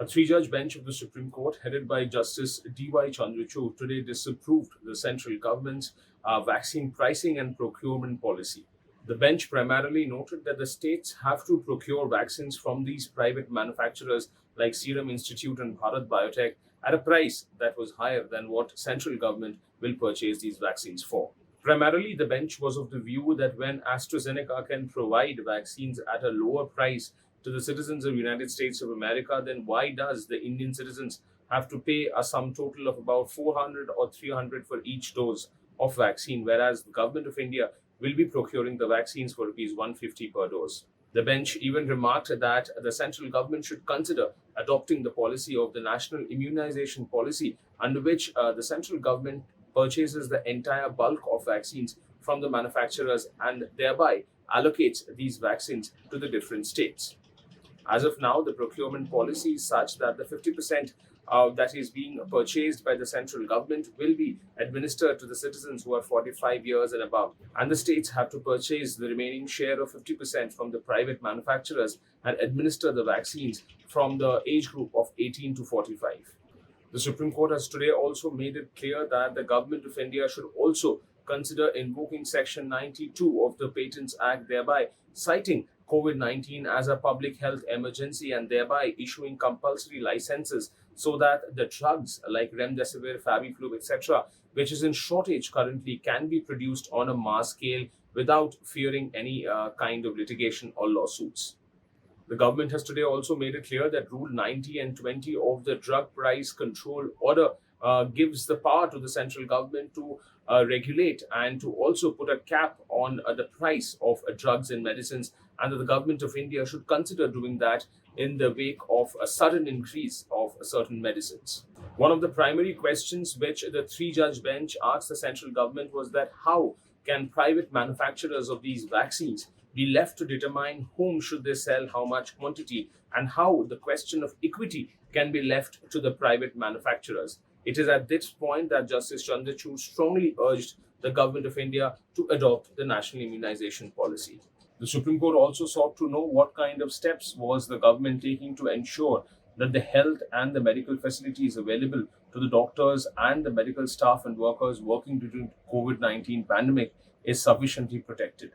A three-judge bench of the Supreme Court, headed by Justice D.Y. Chandrachud, today disapproved the central government's vaccine pricing and procurement policy. The bench primarily noted that the states have to procure vaccines from these private manufacturers like Serum Institute and Bharat Biotech at a price that was higher than what central government will purchase these vaccines for. Primarily, the bench was of the view that when AstraZeneca can provide vaccines at a lower price to the citizens of the United States of America, then why does the Indian citizens have to pay a sum total of about 400 or 300 for each dose of vaccine, whereas the government of India will be procuring the vaccines for rupees 150 per dose. The bench even remarked that the central government should consider adopting the policy of the national immunization policy, under which the central government purchases the entire bulk of vaccines from the manufacturers and thereby allocates these vaccines to the different states. As of now, the procurement policy is such that the 50% that is being purchased by the central government will be administered to the citizens who are 45 years and above, and the states have to purchase the remaining share of 50% from the private manufacturers and administer the vaccines from the age group of 18 to 45. The Supreme Court has today also made it clear that the government of India should also consider invoking Section 92 of the Patents Act, thereby citing COVID-19 as a public health emergency and thereby issuing compulsory licenses so that the drugs like Remdesivir, Fabiflu, etc., which is in shortage currently, can be produced on a mass scale without fearing any kind of litigation or lawsuits. The government has today also made it clear that Rule 90 and 20 of the Drug Price Control Order gives the power to the central government to regulate and to also put a cap on the price of drugs and medicines, and that the government of India should consider doing that in the wake of a sudden increase of certain medicines. One of the primary questions which the three-judge bench asked the central government was that how can private manufacturers of these vaccines be left to determine whom should they sell how much quantity, and how the question of equity can be left to the private manufacturers. It is at this point that Justice Chandrachud strongly urged the government of India to adopt the national immunization policy. The Supreme Court also sought to know what kind of steps was the government taking to ensure that the health and the medical facilities available to the doctors and the medical staff and workers working during the COVID-19 pandemic is sufficiently protected.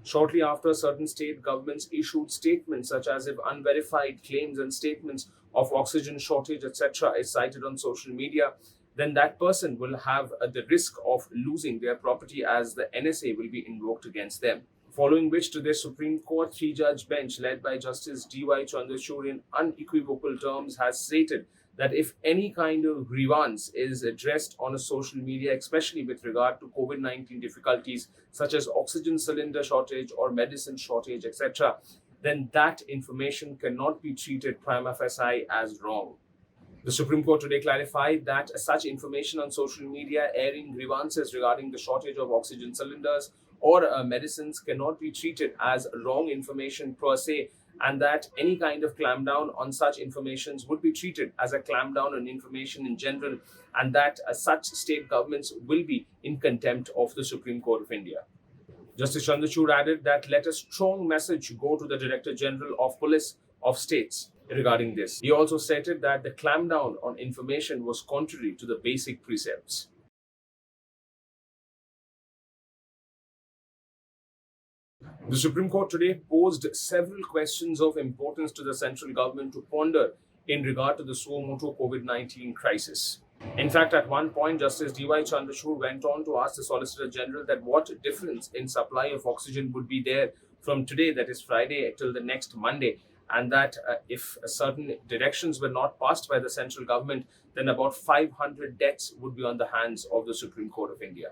Shortly after, certain state governments issued statements such as if unverified claims and statements of oxygen shortage, etc., is cited on social media, then that person will have the risk of losing their property as the NSA will be invoked against them. Following which, today's Supreme Court three-judge bench led by Justice D.Y. Chandrachud in unequivocal terms has stated that if any kind of grievance is addressed on a social media, especially with regard to COVID-19 difficulties such as oxygen cylinder shortage or medicine shortage, etc., then that information cannot be treated prima facie as wrong. The Supreme Court today clarified that such information on social media airing grievances regarding the shortage of oxygen cylinders or medicines cannot be treated as wrong information per se, and that any kind of clampdown on such informations would be treated as a clampdown on information in general, and that such state governments will be in contempt of the Supreme Court of India. Justice Chandrachud added that let a strong message go to the Director General of Police of states regarding this. He also stated that the clampdown on information was contrary to the basic precepts. The Supreme Court today posed several questions of importance to the central government to ponder in regard to the Suo Motu COVID-19 crisis. In fact, at one point, Justice D.Y. Chandrachud went on to ask the Solicitor General that what difference in supply of oxygen would be there from today, that is Friday, till the next Monday, and that if certain directions were not passed by the central government, then about 500 deaths would be on the hands of the Supreme Court of India.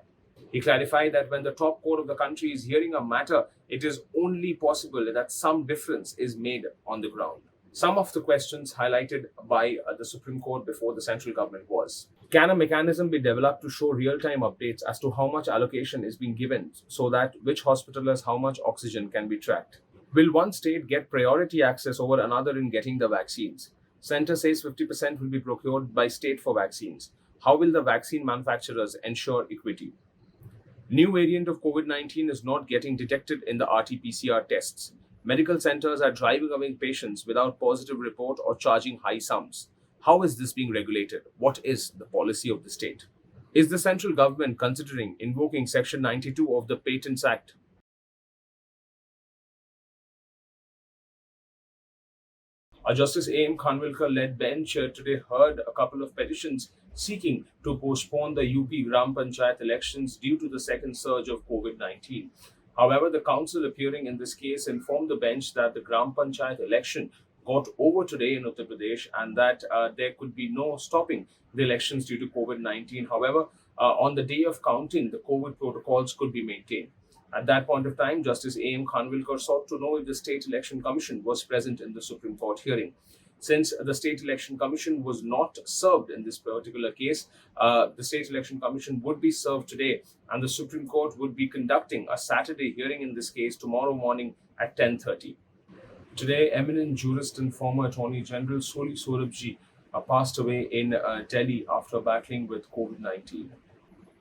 He clarified that when the top court of the country is hearing a matter, it is only possible that some difference is made on the ground. Some of the questions highlighted by the Supreme Court before the central government was: can a mechanism be developed to show real-time updates as to how much allocation is being given so that which hospital has how much oxygen can be tracked? Will one state get priority access over another in getting the vaccines? Centre says 50% will be procured by state for vaccines. How will the vaccine manufacturers ensure equity? New variant of COVID-19 is not getting detected in the RT-PCR tests. Medical centers are driving away patients without positive report or charging high sums. How is this being regulated? What is the policy of the state? Is the central government considering invoking Section 92 of the Patents Act? A Justice A.M. Khanwilkar-led bench today heard a couple of petitions seeking to postpone the UP Gram Panchayat elections due to the second surge of COVID-19. However, the council appearing in this case informed the bench that the Gram Panchayat election got over today in Uttar Pradesh and that there could be no stopping the elections due to COVID-19. However, on the day of counting, the COVID protocols could be maintained. At that point of time, Justice A.M. Khanwilkar sought to know if the State Election Commission was present in the Supreme Court hearing. Since the State Election Commission was not served in this particular case, the State Election Commission would be served today, and the Supreme Court would be conducting a Saturday hearing in this case tomorrow morning at 10:30. Today, eminent jurist and former Attorney General Soli Sorabji passed away in Delhi after battling with COVID-19.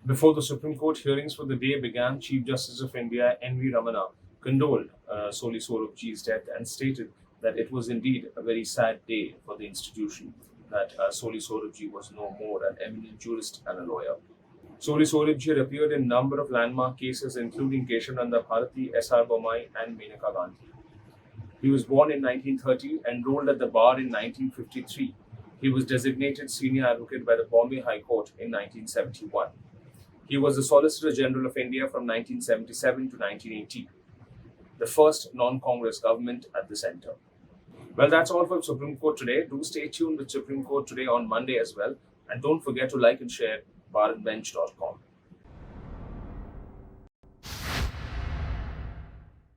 Before the Supreme Court hearings for the day began, Chief Justice of India N.V. Ramana condoled Soli Sorabji's death and stated that it was indeed a very sad day for the institution, that Soli Sorabji was no more an eminent jurist and a lawyer. Soli Sorabji had appeared in a number of landmark cases, including Keshananda Bharati, S.R. Bommai, and Menaka Gandhi. He was born in 1930, enrolled at the bar in 1953. He was designated senior advocate by the Bombay High Court in 1971. He was the Solicitor General of India from 1977 to 1980, the first non-Congress government at the centre. Well, that's all from Supreme Court today. Do stay tuned with Supreme Court today on Monday as well. And don't forget to like and share bharatbench.com.